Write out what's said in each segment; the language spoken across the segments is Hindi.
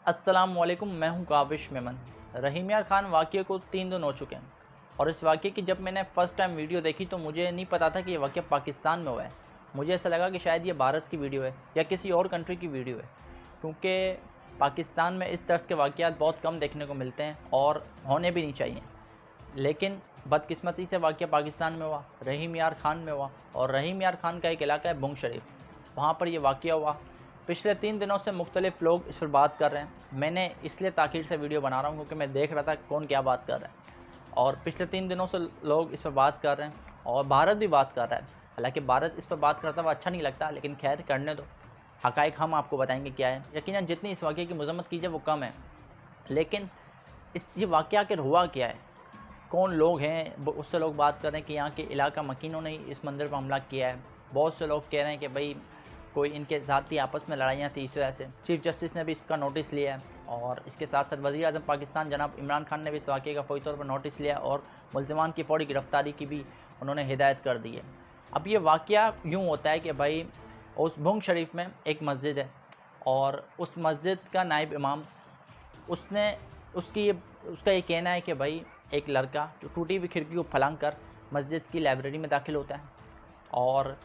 अस्सलामुअलैकुम, मैं हूं काविश मेमन। रहीम यार खान वाक़ये को 3 दिन हो चुके हैं और इस वाक़ये की जब मैंने फ़र्स्ट टाइम वीडियो देखी तो मुझे नहीं पता था कि ये वाक़या पाकिस्तान में हुआ है। मुझे ऐसा लगा कि शायद ये भारत की वीडियो है या किसी और कंट्री की वीडियो है, क्योंकि पाकिस्तान में इस तरह के वाक़यात बहुत कम देखने को मिलते हैं और होने भी नहीं चाहिए। लेकिन बदकिस्मती से वाक़या पाकिस्तान में हुआ, रहीम यार खान में हुआ। और रहीम यार खान का एक इलाका है बुंग शरीफ, वहाँ पर ये वाक़या हुआ। पिछले 3 दिनों से मुख्तलिफ़ लोग इस पर बात कर रहे हैं। मैंने इसलिए ताख़ीर से वीडियो बना रहा हूँ क्योंकि मैं देख रहा था कौन क्या बात कर रहा है, और पिछले 3 दिनों से लोग इस पर बात कर रहे हैं और भारत भी बात कर रहा है। हालाँकि भारत इस पर बात करता हुआ अच्छा नहीं लगता, लेकिन खैर करने दो। हक़ाइक़ हम आपको बताएंगे क्या है। यकीनन जितनी इस वाक़ये की मज़म्मत की जाए वो कम है, लेकिन ये वाक़या आखिर हुआ क्या है, कौन लोग हैं, उससे लोग बात कर रहे हैं कि यहाँ के इलाका मकीनों ने इस मंदिर पर हमला किया है। बहुत से लोग कह रहे हैं कि भाई कोई इनके साथ ही आपस में लड़ाइयाँ थी, इस वजह से चीफ़ जस्टिस ने भी इसका नोटिस लिया है। और इसके साथ साथ वज़ीर आज़म पाकिस्तान जनाब इमरान खान ने भी इस वाक़ये का फ़ौरी तौर पर नोटिस लिया और मुल्ज़िमान की फ़ौरी गिरफ़्तारी की भी उन्होंने हिदायत कर दी है। अब ये वाक़या यूँ होता है कि भाई उस बुंग शरीफ में एक मस्जिद है और उस मस्जिद का नायब इमाम उसने उसका ये कहना है कि भाई एक लड़का जो टूटी हुई खिड़की को फलांग कर मस्जिद की लाइब्रेरी में दाखिल होता है, और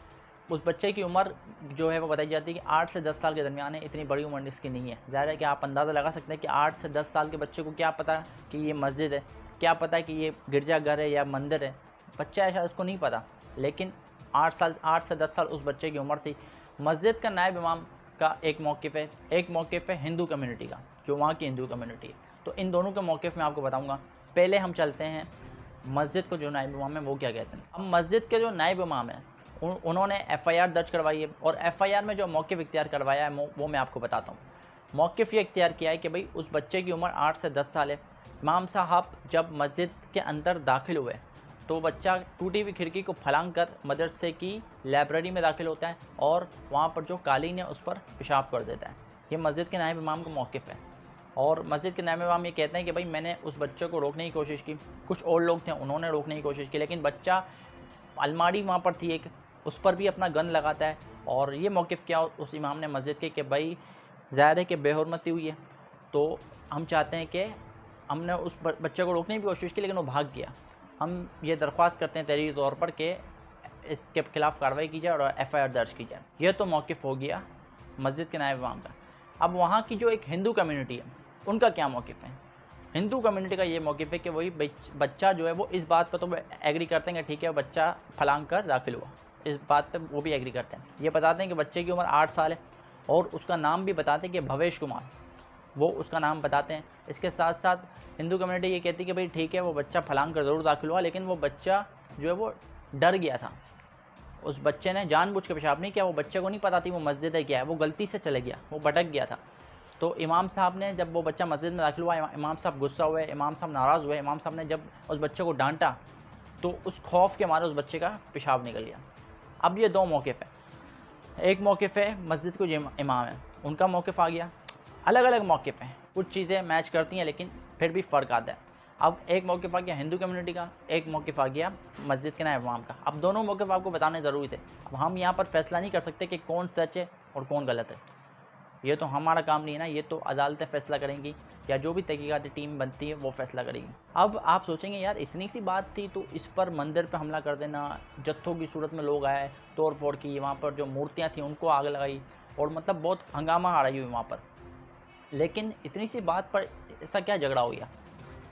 उस बच्चे की उम्र जो है वो बताई जाती है कि 8 से 10 साल के दरमियान है। इतनी बड़ी उम्र इसकी नहीं है। ज़ाहिर है कि आप अंदाज़ा लगा सकते हैं कि 8 से 10 साल के बच्चे को क्या पता कि ये मस्जिद है, क्या पता कि ये गिरजाघर है या मंदिर है। बच्चा है शायद उसको नहीं पता, लेकिन 8 से 10 साल उस बच्चे की उम्र थी। मस्जिद का नायब इमाम का एक मौक़िफ़ है हिंदू कम्युनिटी का, जो वहाँ की हिंदू कम्युनिटी है। तो इन दोनों के मौक़िफ़ मैं आपको बताऊँगा। पहले हम चलते हैं मस्जिद को जो नायब इमाम है वो क्या कहते हैं। अब मस्जिद के जो नायब इमाम है उन्होंने एफ़आईआर दर्ज करवाई है, और एफ़आईआर में जो मौक़िफ़ इख्तियार करवाया है वो मैं आपको बताता हूँ। मौक़िफ़ ये इख्तियार किया है कि भाई उस बच्चे की उम्र 8 से 10 साल है। इमाम साहब जब मस्जिद के अंदर दाखिल हुए तो बच्चा टूटी हुई खिड़की को फलांग कर मदरसे की लाइब्रेरी में दाखिल होता है और वहाँ पर जो कालीन है उस पर पेशाब कर देता है। ये मस्जिद के नायब इमाम का मौक़िफ़ है। और मस्जिद के नायब इमाम ये कहते हैं कि भाई मैंने उस बच्चे को रोकने की कोशिश की, कुछ और लोग थे उन्होंने रोकने की कोशिश की, लेकिन बच्चा अलमारी वहाँ पर थी एक, उस पर भी अपना गन लगाता है। और ये मौक़िफ़ क्या उस इमाम ने मस्जिद के कि भाई ज़ाहिर है कि बेहुरमती हुई है, तो हम चाहते हैं कि हमने उस बच्चे को रोकने की कोशिश की लेकिन वो भाग गया। हम ये दरख्वास्त करते हैं तहरीरी तौर पर कि इसके ख़िलाफ़ कार्रवाई की जाए और एफ़आईआर दर्ज की जाए। यह तो मौक़िफ़ हो गया मस्जिद के नायब इमाम का। अब वहाँ की जो एक हिंदू कम्युनिटी है उनका क्या मौक़िफ़ है। हिंदू कम्युनिटी का ये मौक़िफ़ है कि वही बच्चा जो है वो इस बात पर तो एग्री करते हैं कि ठीक है बच्चा फलांग कर दाखिल हुआ, इस बात पे वो भी एग्री करते हैं। ये बताते हैं कि बच्चे की उम्र 8 साल है और उसका नाम भी बताते हैं कि भवेश कुमार, वो उसका नाम बताते हैं। इसके साथ साथ हिंदू कम्युनिटी ये कहती है कि भाई ठीक है वो बच्चा फलांग कर ज़रूर दाखिल हुआ, लेकिन वो बच्चा जो है वो डर गया था। उस बच्चे ने जानबूझ के पेशाब नहीं किया, वो बच्चे को नहीं पता थी वो मस्जिद है क्या है, वो गलती से चले गया, वो भटक गया था। तो इमाम साहब ने जब वो बच्चा मस्जिद में दाखिल हुआ, इमाम साहब गुस्सा हुए, इमाम साहब नाराज़ हुए। इमाम साहब ने जब उस बच्चे को डांटा तो उस खौफ के मारे उस बच्चे का पेशाब निकल गया। अब ये दो मौक़िफ़ है। एक मौक़िफ़ है मस्जिद को जो इमाम है उनका मौक़िफ़ आ गया, अलग अलग मौक़िफ़ हैं, कुछ चीज़ें मैच करती हैं लेकिन फिर भी फ़र्क आता है। अब एक मौक़िफ़ आ गया हिंदू कम्युनिटी का, एक मौक़िफ़ आ गया मस्जिद के नायब इमाम का। अब दोनों मौक़िफ़ आपको बताने ज़रूरी थे। अब हम यहाँ पर फ़ैसला नहीं कर सकते कि कौन सच है और कौन गलत है, ये तो हमारा काम नहीं है ना, ये तो अदालतें फ़ैसला करेंगी या जो भी तहक़ीक़ाती टीम बनती है वो फ़ैसला करेगी। अब आप सोचेंगे यार इतनी सी बात थी तो इस पर मंदिर पे हमला कर देना, जत्थों की सूरत में लोग आए, तोड़ फोड़ की, वहाँ पर जो मूर्तियाँ थी उनको आग लगाई और मतलब बहुत हंगामा आ रही हुई वहाँ पर। लेकिन इतनी सी बात पर ऐसा क्या झगड़ा हो गया।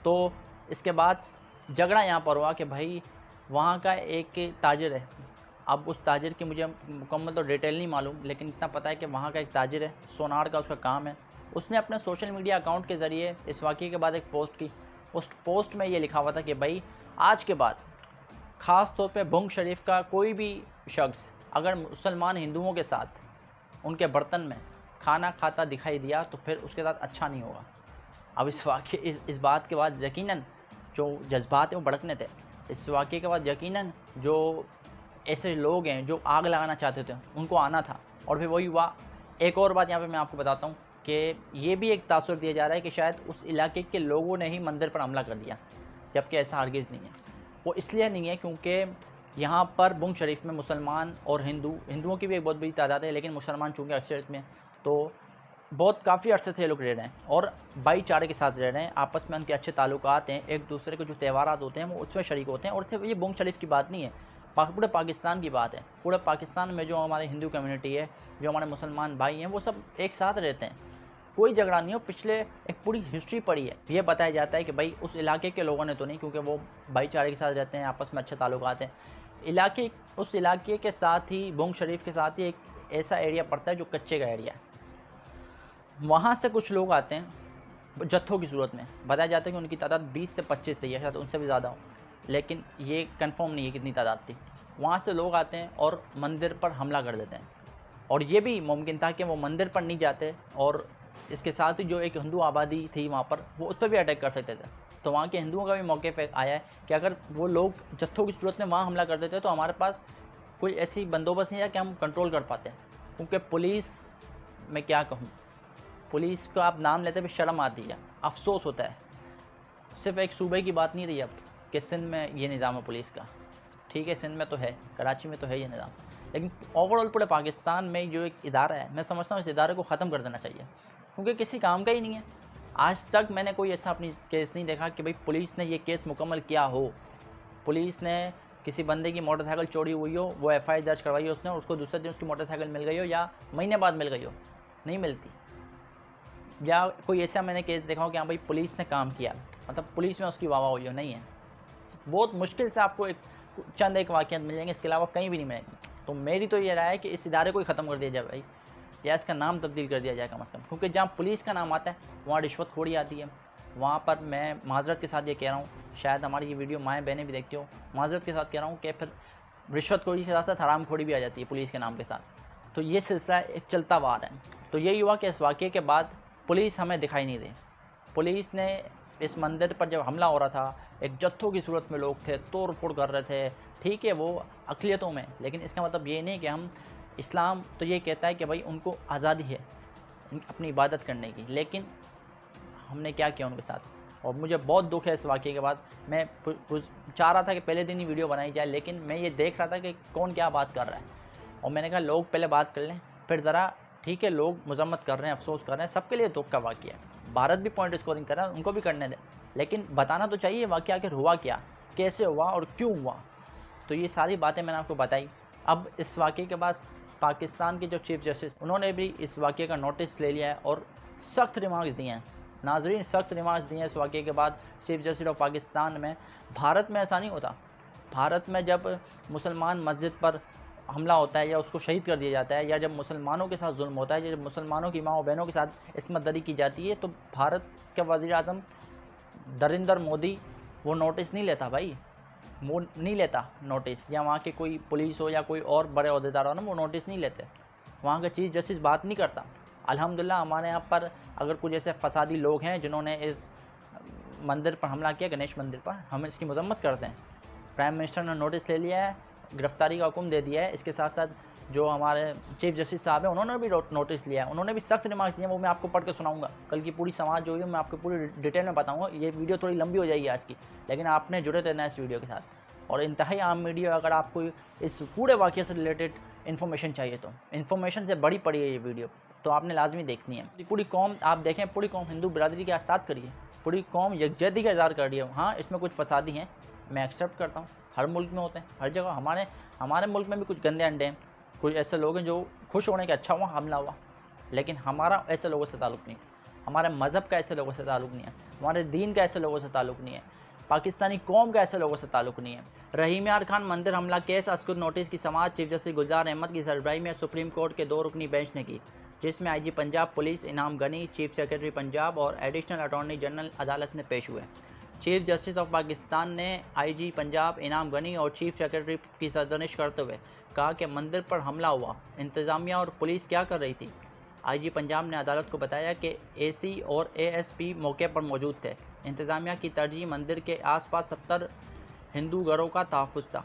तो इसके बाद झगड़ा यहाँ पर हुआ कि भाई वहाँ का एक ताजिर है। अब उस ताजिर की मुझे मुकम्मल तो डिटेल नहीं मालूम, लेकिन इतना पता है कि वहाँ का एक ताजिर है, सोनार का उसका काम है। उसने अपने सोशल मीडिया अकाउंट के ज़रिए इस वाक़ये के बाद एक पोस्ट की। उस पोस्ट में ये लिखा हुआ था कि भाई आज के बाद ख़ास तौर पे बुंग शरीफ का कोई भी शख्स अगर मुसलमान हिंदुओं के साथ उनके बर्तन में खाना खाता दिखाई दिया तो फिर उसके साथ अच्छा नहीं होगा। अब इस बात के बाद यकीनन जो जज्बात हैं वो भड़कने थे। इस वाक़ये के बाद यकीनन जो ऐसे लोग हैं जो आग लगाना चाहते थे उनको आना था, और फिर वही हुआ। एक और बात यहाँ पे मैं आपको बताता हूँ कि ये भी एक तासुर दिया जा रहा है कि शायद उस इलाके के लोगों ने ही मंदिर पर हमला कर दिया, जबकि ऐसा हरगिज़ नहीं है। वो इसलिए नहीं है क्योंकि यहाँ पर बुंग शरीफ में मुसलमान और हिंदुओं की भी एक बहुत बड़ी तादाद है, लेकिन मुसलमान चूँकि अक्सरियत में, तो बहुत काफ़ी अरसे से ये लोग रह रहे हैं और भाईचारे के साथ रह रहे हैं, आपस में उनके अच्छे ताल्लुकात हैं, एक दूसरे के जो त्यौहारात होते हैं वो उसमें शरीक होते हैं। और सिर्फ ये बुंग शरीफ की बात नहीं है, पूरे पाकिस्तान की बात है। पूरे पाकिस्तान में जो हमारे हिंदू कम्युनिटी है, जो हमारे मुसलमान भाई हैं, वो सब एक साथ रहते हैं, कोई झगड़ा नहीं हो। पिछले एक पूरी हिस्ट्री पढ़ी है, ये बताया जाता है कि भाई उस इलाके के लोगों ने तो नहीं, क्योंकि वो भाईचारे के साथ रहते हैं, आपस में अच्छे ताल्लुकात हैं। उस इलाके के साथ ही बुंग शरीफ के साथ ही एक ऐसा एरिया पड़ता है जो कच्चे का एरिया है। वहाँ से कुछ लोग आते हैं जत्थों की सूरत में, बताया जाता है कि उनकी तादाद 20 से 25 थी, या शायद उनसे भी ज़्यादा हो, लेकिन ये कंफर्म नहीं है कितनी तादाद थी। वहाँ से लोग आते हैं और मंदिर पर हमला कर देते हैं, और ये भी मुमकिन था कि वो मंदिर पर नहीं जाते और इसके साथ ही जो एक हिंदू आबादी थी वहाँ पर, वो उस पर भी अटैक कर सकते थे। तो वहाँ के हिंदुओं का भी मौके पे आया है कि अगर वो लोग जत्थों की सूरत में वहाँ हमला कर देते तो हमारे पास कोई ऐसी बंदोबस्त नहीं है कि हम कंट्रोल कर पाते हैं। क्योंकि पुलिस, मैं क्या कहूँ, पुलिस का आप नाम लेते हुए शर्म आती है, अफसोस होता है। सिर्फ एक सूबे की बात नहीं रही अब कि सिंध में ये निज़ाम है पुलिस का, ठीक है सिंध में तो है, कराची में तो है ये निज़ाम, लेकिन ओवरऑल पूरे पाकिस्तान में जो एक इदारा है, मैं समझता हूँ इस इदारे को ख़त्म कर देना चाहिए, क्योंकि किसी काम का ही नहीं है। आज तक मैंने कोई ऐसा अपनी केस नहीं देखा कि भाई पुलिस ने ये केस मुकम्मल किया हो, पुलिस ने किसी बंदे की मोटरसाइकिल चोरी हुई हो, वो FIR दर्ज करवाई हो उसने, उसको दूसरे दिन उसकी मोटरसाइकिल मिल गई हो या महीने बाद मिल गई हो, नहीं मिलती। या कोई ऐसा मैंने केस देखा हो कि हाँ भाई पुलिस ने काम किया, मतलब पुलिस में उसकी वाह हुई हो, नहीं है। बहुत मुश्किल से आपको चंद एक वाक़यात मिल जाएंगे, इसके अलावा कहीं भी नहीं मिलेंगे। तो मेरी तो ये राय है कि इस इदारे को ही ख़त्म कर दिया जाए भाई, या इसका नाम तब्दील कर दिया जाए कम से कम, क्योंकि जहाँ पुलिस का नाम आता है वहाँ रिश्वतखोरी आती है। वहाँ पर मैं माजरत के साथ ये कह रहा हूँ, शायद हमारी ये वीडियो माएँ बहनें भी देखती हो, माजरत के साथ कह रहा हूँ कि फिर रिश्वतखोरी के साथ साथ हरामखोरी भी आ जाती है पुलिस के नाम के साथ। तो ये सिलसिला एक चलता हुआ आ रहा है। तो यही हुआ कि इस वाक़े के बाद पुलिस हमें दिखाई नहीं दी। पुलिस ने इस मंदिर पर जब हमला हो रहा था, एक जत्थों की सूरत में लोग थे, तोड़ फोड़ कर रहे थे, ठीक है वो अक़लियतों में, लेकिन इसका मतलब ये नहीं कि हम, इस्लाम तो ये कहता है कि भाई उनको आज़ादी है अपनी इबादत करने की, लेकिन हमने क्या किया उनके साथ। और मुझे बहुत दुख है इस वाक़े के बाद। मैं चाह रहा था कि पहले दिन ही वीडियो बनाई जाए, लेकिन मैं ये देख रहा था कि कौन क्या बात कर रहा है, और मैंने कहा लोग पहले बात कर लें फिर ज़रा, ठीक है लोग मजम्मत कर रहे हैं, अफसोस कर रहे हैं, सबके लिए दुख का वाक़या है। भारत भी पॉइंट स्कोरिंग कर रहा है, उनको भी करने दें, लेकिन बताना तो चाहिए वाक़या आखिर हुआ क्या, कैसे हुआ और क्यों हुआ। तो ये सारी बातें मैंने आपको बताई। अब इस वाक़े के बाद पाकिस्तान के जो चीफ़ जस्टिस, उन्होंने भी इस वाक़े का नोटिस ले लिया है और सख्त रिमार्क्स दिए हैं। नाज़रीन, सख्त रिमार्क्स दिए हैं इस वाक़े के बाद चीफ़ जस्टिस ऑफ पाकिस्तान में। भारत में ऐसा नहीं होता। भारत में जब मुसलमान मस्जिद पर हमला होता है या उसको शहीद कर दिया जाता है, या जब मुसलमानों के साथ जुल्म होता है, या जब मुसलमानों की माँ बहनों के साथ इस्मत दरी की जाती है, तो भारत के वज़ीर आज़म नरेंद्र मोदी वो नोटिस नहीं लेता भाई, वो नहीं लेता नोटिस, या वहाँ के कोई पुलिस हो या कोई और बड़े अहदेदार हो ना, वो नोटिस नहीं लेते। वहाँ का चीफ़ जस्टिस बात नहीं करता। अल्हम्दुलिल्लाह हमारे यहाँ पर अगर कुछ ऐसे फसादी लोग हैं जिन्होंने इस मंदिर पर हमला किया, गणेश मंदिर पर, हम इसकी मजम्मत करते हैं। प्राइम मिनिस्टर ने नोटिस ले लिया है, गिरफ्तारी का हुक्म दे दिया है। इसके साथ साथ जो हमारे चीफ़ जस्टिस साहब हैं उन्होंने भी नोटिस लिया है, उन्होंने भी सख्त रिमार्क्स दिए हैं, वो मैं आपको पढ़ के सुनाऊंगा। कल की पूरी समाज जो है मैं आपको पूरी डिटेल में बताऊंगा। ये वीडियो थोड़ी लंबी हो जाएगी आज की, लेकिन आपने जुड़े रहना है इस वीडियो के साथ। और इंतहाई आम वीडियो, अगर आपको इस पूरे वाक़े से रिलेटेड इन्फॉर्मेशन चाहिए तो इन्फॉर्मेशन से बड़ी पड़ी है ये वीडियो, तो आपने लाजमी देखनी है। पूरी कौम, आप देखें पूरी कौम हिंदू बिरादरी के साथ करिए, पूरी कौम यकजहती का इज़हार कर रही है। हाँ, इसमें कुछ फसादी हैं, मैं एक्सेप्ट करता हूँ, हर मुल्क में होते हैं, हर जगह। हमारे मुल्क में भी कुछ गंदे अंडे हैं, कुछ ऐसे लोग हैं जो खुश होने के अच्छा हुआ हमला हुआ, लेकिन हमारा ऐसे लोगों से ताल्लुक़ नहीं, हमारे मज़हब का ऐसे लोगों से ताल्लुक़ नहीं है, हमारे दीन का ऐसे लोगों से ताल्लुक़ नहीं है, पाकिस्तानी कौम का ऐसे लोगों से ताल्लुक़ नहीं है। रहीम यार खान मंदिर हमला केस अस्कुर नोटिस की समाअत चीफ जस्टिस गुलजार अहमद की सरबराही में सुप्रीम कोर्ट के 2 रुकनी बेंच ने की, जिसमें IG पंजाब पुलिस इनाम गनी, चीफ सेक्रेटरी पंजाब और एडिशनल अटॉर्नी जनरल अदालत में पेश हुए। चीफ जस्टिस ऑफ पाकिस्तान ने IG पंजाब इनाम गनी और चीफ सेक्रेटरी की सरजनिश करते हुए कहा कि मंदिर पर हमला हुआ, इंतज़ामिया और पुलिस क्या कर रही थी। IG पंजाब ने अदालत को बताया कि AC और ASP मौके पर मौजूद थे। इंतज़ामिया की तरजीह मंदिर के आसपास 70 हिंदू घरों का तहफ़्फ़ुज़ था।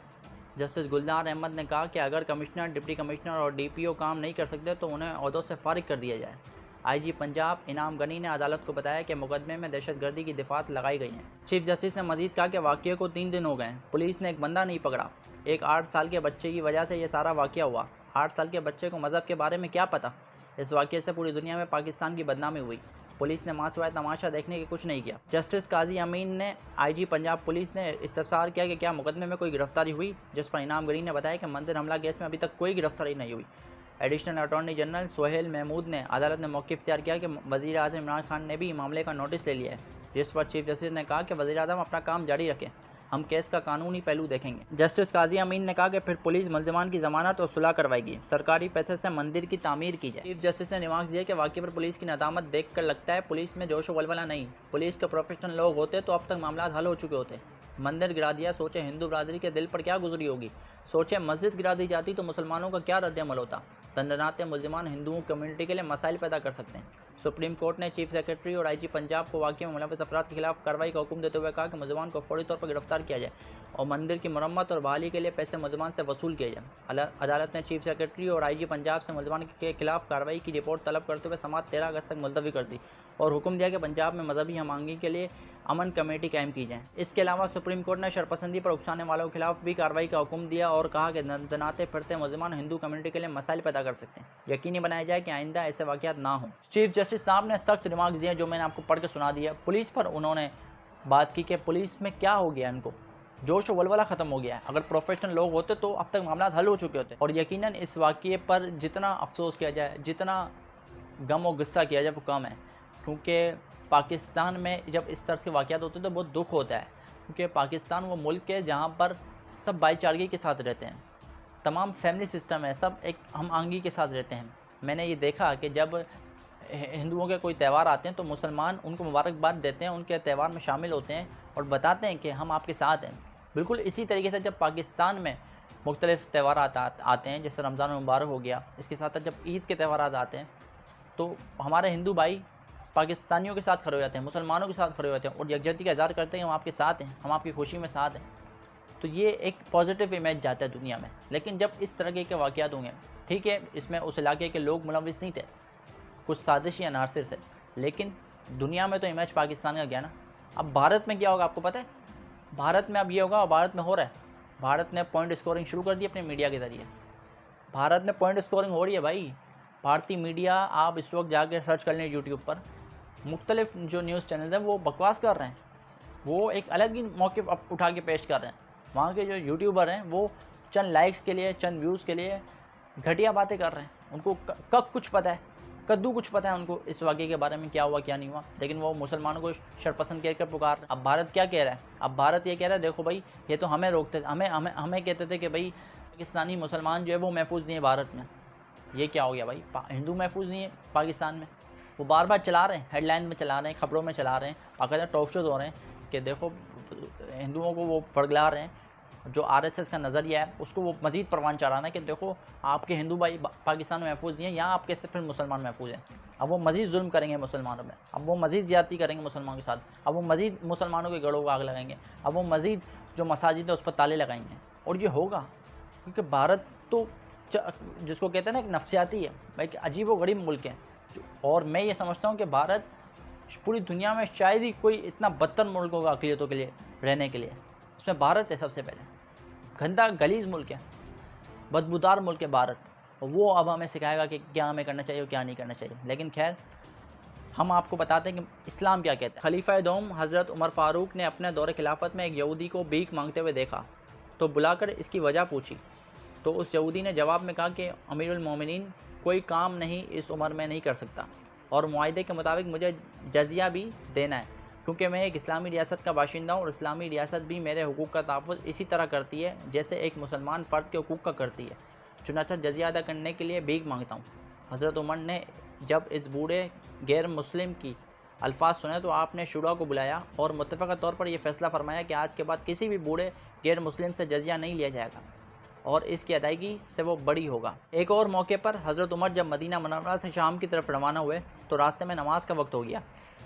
जस्टिस गुलजार अहमद ने कहा कि अगर कमिश्नर, डिप्टी कमिश्नर और DPO काम नहीं कर सकते तो उन्हें ओहदों से फारिग कर दिया जाए। IG पंजाब इनाम गनी ने अदालत को बताया कि मुकदमे में दहशतगर्दी की दिफात लगाई गई हैं। चीफ जस्टिस ने मजीद कहा कि वाक़ये को 3 दिन हो गए, पुलिस ने एक बंदा नहीं पकड़ा। एक 8 साल के बच्चे की वजह से ये सारा वाक़या हुआ। 8 साल के बच्चे को मज़हब के बारे में क्या पता, इस वाक़ये से पूरी दुनिया में पाकिस्तान की बदनामी हुई। पुलिस ने मां सिवाय तमाशा देखने के कुछ नहीं किया। जस्टिस काजी अमीन ने आईजी पंजाब पुलिस ने इस्तफसार किया कि क्या मुकदमे में कोई गिरफ्तारी हुई, जिस पर इनाम गरीन ने बताया कि मंदिर हमला केस में अभी तक कोई गिरफ्तारी नहीं हुई। Additional attorney general Sohail Mahmood ने अदालत में मौक़िफ़ इख्तियार किया कि वज़ीर आज़म इमरान खान ने भी मामले का नोटिस ले लिया है, जिस पर चीफ जस्टिस ने कहा कि वज़ीर आज़म अपना काम जारी रखें, हम केस का कानूनी पहलू देखेंगे। जस्टिस काजी अमीन ने कहा कि फिर पुलिस मुल्ज़िमान की ज़मानत और सुलह करवाएगी, सरकारी पैसे से मंदिर की तामीर की जाए। चीफ जस्टिस ने रिमार्क दिया कि वाक़ये पर पुलिस की नदामत देखकर लगता है पुलिस में जोश व वलवला नहीं, पुलिस के प्रोफेशनल लोग होते तो अब तक मामला हल हो चुके होते। मंदिर गिरा दिया, सोचे हिंदू बरादरी के दिल पर क्या गुजरी होगी, सोचे मस्जिद गिरा दी जाती तो मुसलमानों का क्या रद्द-ए-अमल होता। दंडनाते मुल्ज़िमान हिंदुओं कम्युनिटी के लिए मसाइल पैदा कर सकते हैं। सुप्रीम कोर्ट ने चीफ सेक्रेटरी और आईजी पंजाब को वाक़ये में मुलव्वस अफराद के खिलाफ कार्रवाई का हुक्म देते हुए कहा कि मुल्ज़िमान को फौरी तौर पर गिरफ्तार किया जाए और मंदिर की मरम्मत और बहाली के लिए पैसे मुल्ज़िमान से वसूल किए जाए। अदालत ने चीफ सेक्रेटरी और आईजी पंजाब से मुल्ज़िमान के खिलाफ कार्रवाई की रिपोर्ट तलब करते हुए समाअत 13 अगस्त तक मुलतवी कर दी और हुक्म दिया कि पंजाब में मजहबी हमआहंगी के लिए अमन कमेटी कायम की जाए। इसके अलावा सुप्रीम कोर्ट ने शरपसंदी पर उकसाने वालों के खिलाफ भी कार्रवाई का हुक्म दिया और कहा कि दनाते फिरते मुल्ज़िमान हिंदू कम्युनिटी के लिए मसाइल पैदा कर सकते हैं, यकीनी बनाया जाए कि आइंदा ऐसे वाक़यात ना हों। चीफ जस्टिस साहब ने सख्त रिमार्क्स दिए जो मैंने आपको पढ़ के सुना दिया। पुलिस पर उन्होंने बात की कि पुलिस में क्या हो गया, इनको जोश और वलवला ख़त्म हो गया है। अगर प्रोफेशनल लोग होते तो अब तक मामला हल हो चुके होते। और यकीनन इस वाक़ये पर जितना अफसोस किया जाए, जितना गम और गुस्सा किया जाए वो कम है, क्योंकि पाकिस्तान में जब इस तरह के वाक़यात होते हैं तो बहुत दुख होता है, क्योंकि पाकिस्तान वो मुल्क है जहाँ पर सब भाईचारगी के साथ रहते हैं, तमाम फैमिली सिस्टम है, सब एक हम-आहंगी के साथ रहते हैं। मैंने ये देखा कि जब हिंदुओं के कोई त्यौहार आते हैं तो मुसलमान उनको मुबारकबाद देते हैं, उनके त्यौहार में शामिल होते हैं और बताते हैं कि हम आपके साथ हैं। बिल्कुल इसी तरीके से जब पाकिस्तान में मुख्तलिफ़ त्यौहार आते हैं, जैसे रमज़ान मुबारक हो गया, इसके साथ जब ईद के त्यौहार आते हैं तो हमारे हिंदू भाई पाकिस्तानियों के साथ खड़े हो जाते हैं, मुसलमानों के साथ खड़े हो जाते हैं और यकजहती का इज़हार करते हैं कि हम आपके साथ हैं, हम आपकी खुशी में साथ हैं। तो ये एक पॉजिटिव इमेज जाता है दुनिया में। लेकिन जब इस तरह के वाक़यात होंगे, ठीक है, इसमें उस इलाके के लोग मुलव्विस नहीं थे, कुछ साजिश या नासिर थे, लेकिन दुनिया में तो इमेज पाकिस्तान का गया ना। अब भारत में क्या होगा आपको पता है? भारत में अब ये होगा और भारत में हो रहा है। भारत ने पॉइंट स्कोरिंग शुरू कर दी अपने मीडिया के ज़रिए। भारत में पॉइंट स्कोरिंग हो रही है भाई। भारतीय मीडिया, आप इस वक्त जाकर सर्च कर लें यूट्यूब पर, मुख्तलिफ जो न्यूज़ चैनल हैं वो बकवास कर रहे हैं, वो एक अलग ही मौके उठा के पेश कर रहे हैं। वहाँ के जो यूट्यूबर हैं वो चंद लाइक्स के लिए, चंद व्यूज़ के लिए घटिया बातें कर रहे हैं। उनको कब कुछ पता है, कद्दू कुछ पता है उनको इस वाक़ये के बारे में, क्या हुआ क्या नहीं हुआ, लेकिन वो मुसलमानों को शरपसंद कहकर पुकार रहे। अब भारत क्या कह रहा है? अब भारत ये कह रहा है देखो भाई, ये तो हमें रोकते थे, हमें कहते थे कि भाई पाकिस्तानी मुसलमान जो है वो महफूज नहीं है भारत में। ये क्या हो गया भाई? हिंदू महफूज नहीं है पाकिस्तान में? वो बार बार चला रहे हैं, हेडलाइन में चला रहे हैं, खबरों में चला रहे हैं, बाकायदा टॉक शोज़ हो रहे हैं कि देखो हिंदुओं को वो फड़गला रहे हैं। जो आरएसएस का नज़रिया है उसको वो मज़ीद परवान चढ़ाना है कि देखो आपके हिंदू भाई पाकिस्तान में महफूज नहीं है, यहाँ आपके से फिर मुसलमान महफूज हैं। अब वो मज़ीद जुल्म करेंगे मुसलमानों में, अब वो मज़ीद ज़्यादती करेंगे मुसलमानों के साथ, अब वो मज़ीद मुसलमानों के गढ़ों को आग लगाएंगे, अब वो मज़ीद जो मसाजिद है उस पर ताले लगाएंगे। और ये होगा क्योंकि भारत तो जिसको कहते हैं ना एक नफ्सियाती है भाई, अजीब व गरीब मुल्क है। और मैं ये समझता हूँ कि भारत पूरी दुनिया में शायद ही कोई इतना बदतर मुल्क होगा अक़लियतों के लिए रहने के लिए, उसमें भारत है सबसे पहले। गंदा गलीज़ मुल्क है, बदबूदार मुल्क है भारत, और वो अब हमें सिखाएगा कि क्या हमें करना चाहिए और क्या नहीं करना चाहिए। लेकिन खैर, हम आपको बताते हैं कि इस्लाम क्या कहता है। खलीफा दोम हज़रत उमर फ़ारूक ने अपने दौरे खिलाफत में एक यहूदी को भीख मांगते हुए देखा तो बुलाकर इसकी वजह पूछी, तो उस यहूदी ने जवाब में कहा कि अमीरुल मोमिनीन, कोई काम नहीं इस उम्र में नहीं कर सकता और मुआहदे के मुताबिक मुझे जजिया भी देना है, क्योंकि मैं एक इस्लामी रियासत का बाशिंदा हूँ और इस्लामी रियासत भी मेरे हुकूक का तहफ़्फ़ुज़ इसी तरह करती है जैसे एक मुसलमान फ़र्द के हुकूक का करती है, चुनांचे जजिया अदा करने के लिए भीख मांगता हूँ। हज़रत उमर ने जब इस बूढ़े गैर मुस्लिम की अल्फाज सुने तो आपने शुरा को बुलाया और मुत्तफ़क़ा तौर पर यह फ़ैसला फरमाया कि आज के बाद किसी भी बूढ़े गैर मुस्लिम से जजिया नहीं लिया जाएगा और इसकी अदायगी से वो बड़ी होगा। एक और मौके पर हज़रत उमर जब मदीना मुनव्वरा से शाम की तरफ रवाना हुए तो रास्ते में नमाज का वक्त हो गया।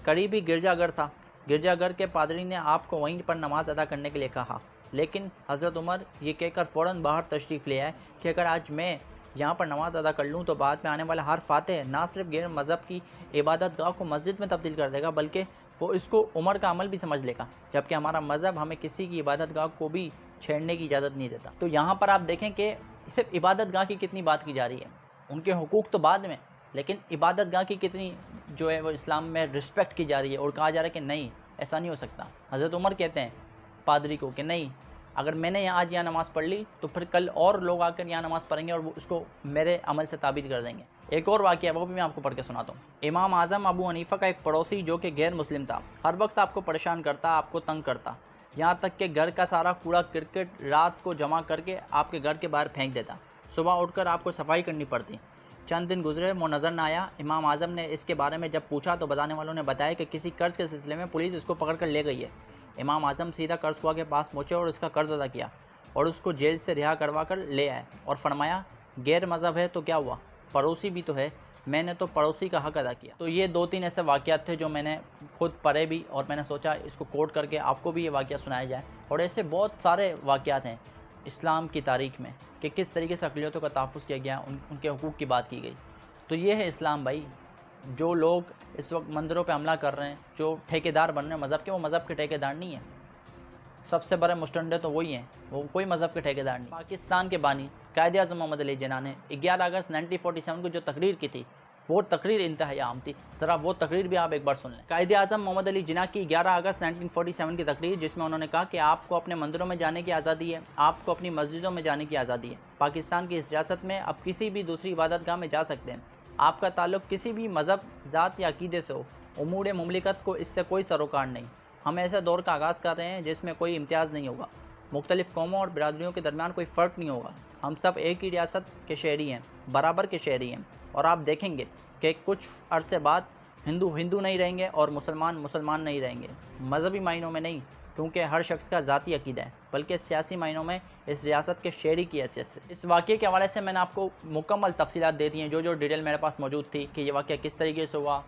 करीब ही गिरजाघर था। गिरजाघर के पादरी ने आपको वहीं पर नमाज अदा करने के लिए कहा, लेकिन हज़रत उमर ये कहकर फ़ौरन बाहर तशरीफ़ ले आए कि अगर आज मैं यहाँ पर नमाज अदा कर लूँ तो बाद में आने वाला हर फातह ना सिर्फ गैर मज़हब की इबादत गाह को मस्जिद में तब्दील कर देगा, बल्कि वो इसको उमर का अमल भी समझ लेगा, जबकि हमारा मज़हब हमें किसी की इबादत गाह को भी छेड़ने की इजाज़त नहीं देता। तो यहाँ पर आप देखें कि सिर्फ इबादत गाह की कितनी बात की जा रही है, उनके हुकूक तो बाद में, लेकिन इबादत गाह की कितनी जो है वो इस्लाम में रिस्पेक्ट की जा रही है और कहा जा रहा है कि नहीं, ऐसा नहीं हो सकता। हज़रत उमर कहते हैं पादरी को कि नहीं, अगर मैंने आज यहाँ नमाज़ पढ़ ली तो फिर कल और लोग आकर यहाँ नमाज़ पढ़ेंगे और वो उसको मेरे अमल से ताबीर कर देंगे। एक और वाक़या वो भी मैं आपको पढ़ के सुनाता हूँ। इमाम आज़म अबू हनीफ़ा का एक पड़ोसी जो कि गैर मुस्लिम था, हर वक्त आपको परेशान करता, आपको तंग करता, यहाँ तक कि घर का सारा कूड़ा क्रिकेट रात को जमा करके आपके घर के बाहर फेंक देता। सुबह उठकर आपको सफाई करनी पड़ती। चंद दिन गुजरे, वो नज़र ना आया। इमाम आज़म ने इसके बारे में जब पूछा तो बताने वालों ने बताया कि किसी कर्ज़ के सिलसिले में पुलिस इसको पकड़ कर ले गई है। इमाम आज़म सीधा कर्ज़ खुआ के पास पहुँचे और इसका कर्ज़ अदा किया और उसको जेल से रिहा करवा कर ले आए और फरमाया, गैर मज़हब है तो क्या हुआ, पड़ोसी भी तो है, मैंने तो पड़ोसी का हक़ अदा किया। तो ये 2-3 ऐसे वाक़यात थे जो मैंने खुद पढ़े भी और मैंने सोचा इसको कोट करके आपको भी ये वाक़या सुनाया जाए। और ऐसे बहुत सारे वाक़यात हैं इस्लाम की तारीख़ में कि किस तरीके से अक़लियतों का तहफ़्फ़ुज़ किया गया, उनके हुकूक़ की बात की गई। तो ये है इस्लाम भाई। जो लोग इस वक्त मंदिरों पे हमला कर रहे हैं, जो ठेकेदार बन रहे हैं मज़हब के, वो मज़हब के ठेकेदार नहीं हैं। सबसे बड़े मुस्टंडे तो वही हैं, वो कोई मज़हब के ठेकेदार नहीं। पाकिस्तान के बानी कायदे-ए-आज़म मोहम्मद अली जिन्ना ने 11 अगस्त 1947 को जो तकरीर की थी, वो तकरीर इंतहाई आम थी। ज़रा वो तकरीर भी आप एक बार सुन लें। कायदे-ए-आज़म मोहम्मद अली जिन्ना की 11 अगस्त 1947 की तकरीर, जिसमें उन्होंने कहा कि आपको अपने मंदिरों में जाने की आज़ादी है, आपको अपनी मस्जिदों में जाने की आज़ादी है। पाकिस्तान की इस रियासत में आप किसी भी दूसरी इबादतगाह में जा सकते हैं। आपका ताल्लुक़ किसी भी मज़हब, ज़ात या अक़ीदे से हो, उमूर मुमलिकत को इससे कोई सरोकार नहीं। हम ऐसे दौर का आगाज़ कर रहे हैं जिसमें कोई इम्तियाज़ नहीं होगा, मुख्तलिफ़ कौमों और बिरादरियों के दरमियान कोई फ़र्क नहीं होगा। हम सब एक ही रियासत के शहरी हैं, बराबर के शहरी हैं। और आप देखेंगे कि कुछ अरसे बाद हिंदू हिंदू नहीं रहेंगे और मुसलमान मुसलमान नहीं रहेंगे। मज़हबी मायनों में नहीं, क्योंकि हर शख्स का ज़ाती अक़ीदा है, बल्कि सियासी मायनों में इस रियासत के शहरी की हैसियत से। इस वाक़े के हवाले से मैंने आपको मुकम्मल तफ़सीलात दे दी हैं, जो डिटेल मेरे पास मौजूद थी कि ये वाक़या किस तरीके से हुआ।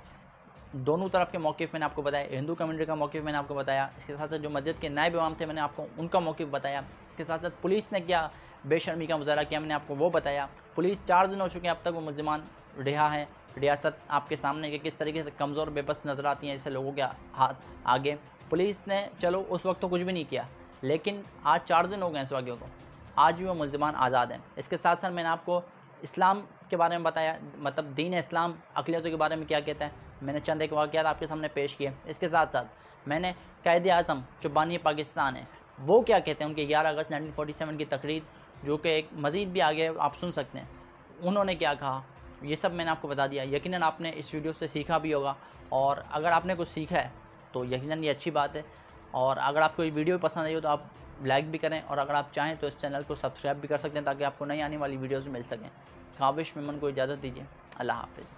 दोनों तरफ के मौक़िफ़ मैंने आपको बताया, हिंदू कम्युनिटी का मौक़िफ़ मैंने आपको बताया, इसके साथ साथ जो मस्जिद के नायब इमाम थे मैंने आपको उनका मौक़िफ़ बताया। इसके साथ साथ पुलिस ने क्या बेशर्मी का मुज़ाहरा किया मैंने आपको वो बताया। पुलिस 4 दिन हो चुके हैं अब तक वो मुलज़िमान रिहा हैं। रियासत आपके सामने कि किस तरीके से कमज़ोर बेबस नज़र आती हैं ऐसे लोगों के हाथ आगे। पुलिस ने चलो उस वक्त तो कुछ भी नहीं किया, लेकिन आज 4 दिन हो गए इस वाक़े को, आज भी वो मुलज़िमान आज़ाद हैं। इसके साथ साथ मैंने आपको इस्लाम के बारे में बताया, मतलब दीन इस्लाम अक़लियतों के बारे में क्या कहता है। मैंने चंद एक वाक़यात आपके सामने पेश किए। इसके साथ साथ मैंने कायदे-ए-आज़म जो बानी पाकिस्तान है वो क्या कहते हैं, उनके 11 अगस्त 1947 की तकरीर, जो कि एक मज़ीद भी आगे आप सुन सकते हैं, उन्होंने क्या कहा, ये सब मैंने आपको बता दिया। यकीनन आपने इस वीडियो से सीखा भी होगा, और अगर आपने कुछ सीखा है तो यकीनन ये अच्छी बात है। और अगर आपको ये वीडियो पसंद आई हो तो आप लाइक भी करें, और अगर आप चाहें तो इस चैनल को सब्सक्राइब भी कर सकते हैं ताकि आपको नई आने वाली वीडियोज़ मिल सकें। काबिश मेमन को इजाज़त दीजिए। अल्लाह हाफ़िज़।